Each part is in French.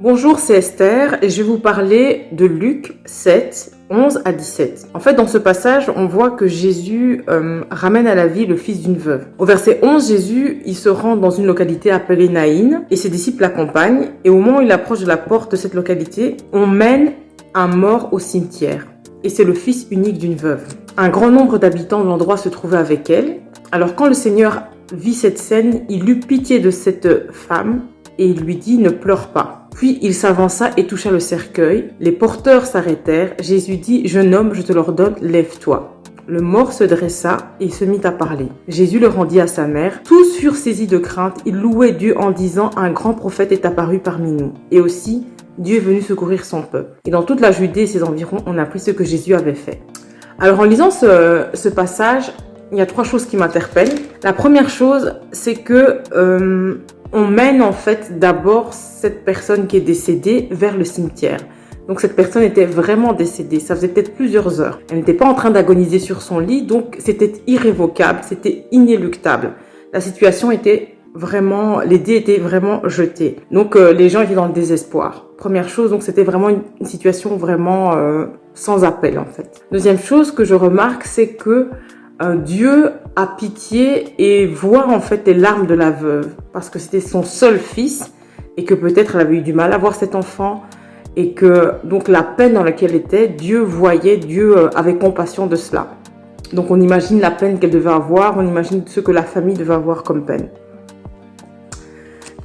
Bonjour, c'est Esther et je vais vous parler de Luc 7, 11 à 17. En fait, dans ce passage, on voit que Jésus ramène à la vie le fils d'une veuve. Au verset 11, Jésus, il se rend dans une localité appelée Naïn et ses disciples l'accompagnent. Et au moment où il approche de la porte de cette localité, on mène un mort au cimetière. Et c'est le fils unique d'une veuve. Un grand nombre d'habitants de l'endroit se trouvaient avec elle. Alors quand le Seigneur vit cette scène, il eut pitié de cette femme et il lui dit « Ne pleure pas ». Puis il s'avança et toucha le cercueil. Les porteurs s'arrêtèrent. Jésus dit « Jeune homme, je te l'ordonne, lève-toi ». Le mort se dressa et se mit à parler. Jésus le rendit à sa mère. Tous furent saisis de crainte. Ils louaient Dieu en disant « Un grand prophète est apparu parmi nous ». Et aussi, Dieu est venu secourir son peuple. Et dans toute la Judée et ses environs, on a appris ce que Jésus avait fait. Alors en lisant ce passage, il y a 3 choses qui m'interpellent. La première chose, c'est que on mène en fait d'abord cette personne qui est décédée vers le cimetière. Donc cette personne était vraiment décédée, ça faisait peut-être plusieurs heures. Elle n'était pas en train d'agoniser sur son lit, donc c'était irrévocable, c'était inéluctable. La situation était vraiment, les dés étaient vraiment jetés. Donc les gens étaient dans le désespoir. Première chose, donc c'était vraiment une situation vraiment sans appel en fait. Deuxième chose que je remarque, c'est que Dieu a pitié et voit en fait les larmes de la veuve parce que c'était son seul fils et que peut-être elle avait eu du mal à voir cet enfant et que donc la peine dans laquelle elle était, Dieu voyait, Dieu avait compassion de cela. Donc on imagine la peine qu'elle devait avoir, on imagine ce que la famille devait avoir comme peine.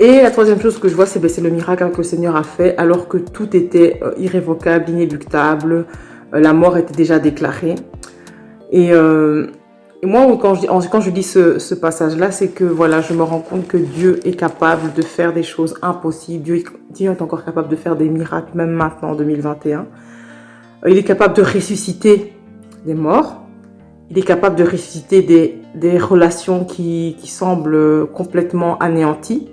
Et la troisième chose que je vois, c'est le miracle que le Seigneur a fait alors que tout était irrévocable, inéluctable, la mort était déjà déclarée. Et moi, quand je lis ce passage-là, c'est que voilà, je me rends compte que Dieu est capable de faire des choses impossibles. Dieu est encore capable de faire des miracles, même maintenant, en 2021. Il est capable de ressusciter des morts. Il est capable de ressusciter des relations qui semblent complètement anéanties.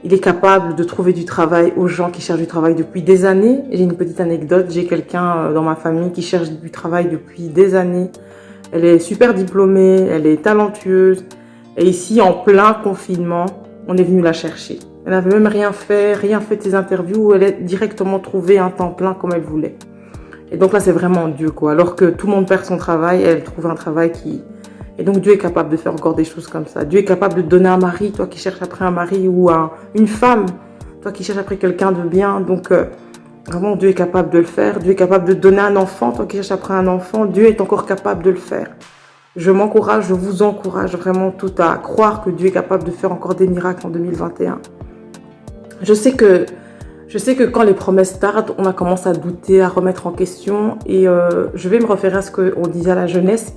Il est capable de trouver du travail aux gens qui cherchent du travail depuis des années. J'ai une petite anecdote. J'ai quelqu'un dans ma famille qui cherche du travail depuis des années. Elle est super diplômée, elle est talentueuse. Et ici, en plein confinement, on est venu la chercher. Elle n'avait même rien fait de ses interviews. Elle a directement trouvé un temps plein comme elle voulait. Et donc là, c'est vraiment Dieu, quoi. Alors que tout le monde perd son travail, elle trouve un travail qui... Et donc Dieu est capable de faire encore des choses comme ça. Dieu est capable de donner un mari, toi qui cherches après un mari, ou une femme, toi qui cherches après quelqu'un de bien. Donc vraiment, Dieu est capable de le faire. Dieu est capable de donner un enfant, toi qui cherches après un enfant. Dieu est encore capable de le faire. Je m'encourage, je vous encourage vraiment tout à croire que Dieu est capable de faire encore des miracles en 2021. Je sais que quand les promesses tardent, on a commencé à douter, à remettre en question. Et je vais me référer à ce qu'on disait à la jeunesse,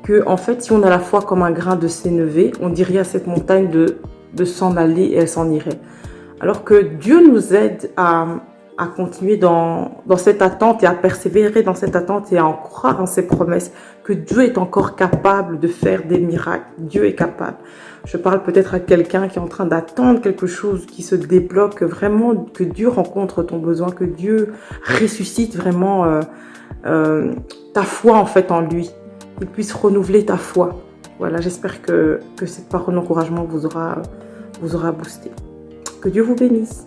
que en fait, si on a la foi comme un grain de sénévé, on dirait à cette montagne de s'en aller et elle s'en irait. Alors que Dieu nous aide à continuer dans cette attente et à persévérer dans cette attente et à en croire en ses promesses, que Dieu est encore capable de faire des miracles. Dieu est capable. Je parle peut-être à quelqu'un qui est en train d'attendre quelque chose qui se débloque, vraiment que Dieu rencontre ton besoin, que Dieu ressuscite vraiment ta foi en fait en lui. Qu'il puisse renouveler ta foi. Voilà, j'espère que cette parole d'encouragement vous aura boosté. Que Dieu vous bénisse.